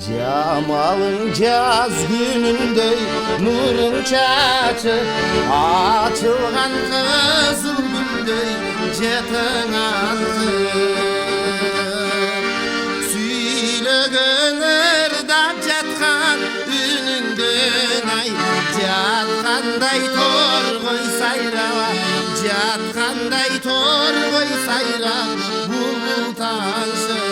Cemalın caz gününde nurun çaçı açılgan kızıl gülde jetin altı Süylögönler jatkan үнүңдөн ай жаткандай торгой сайрап жаткандай торгой сайрап бул таңшы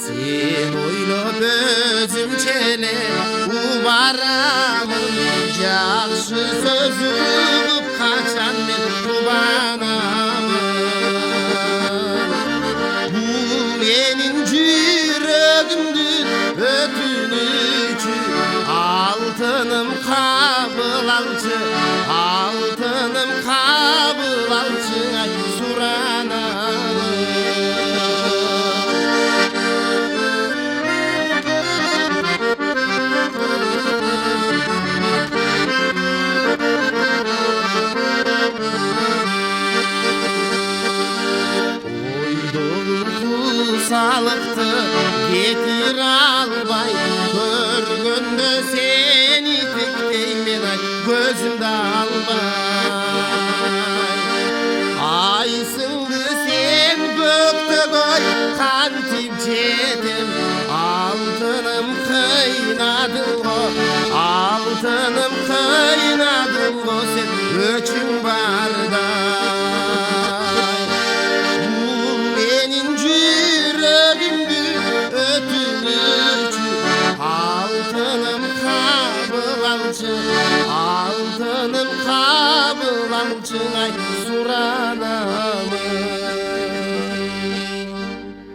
Sen oylop özümçe ele ubaramın Жақшы сөз ұғып қашан мен жұбанамын Бұл менің жүрегімдің өтініші Алтыным қабыл алшы Алтыным қабыл алшы ай сұранамын Салықты кетір албай көргенде сені тіктеймен ай көзімді албай Айсыңды сен көкті қой қантип жетем Алтыным қайнадың ғо Алтыным қайнадың ғо сен өчің барда Алтыным қабыл алшы ай сұранамын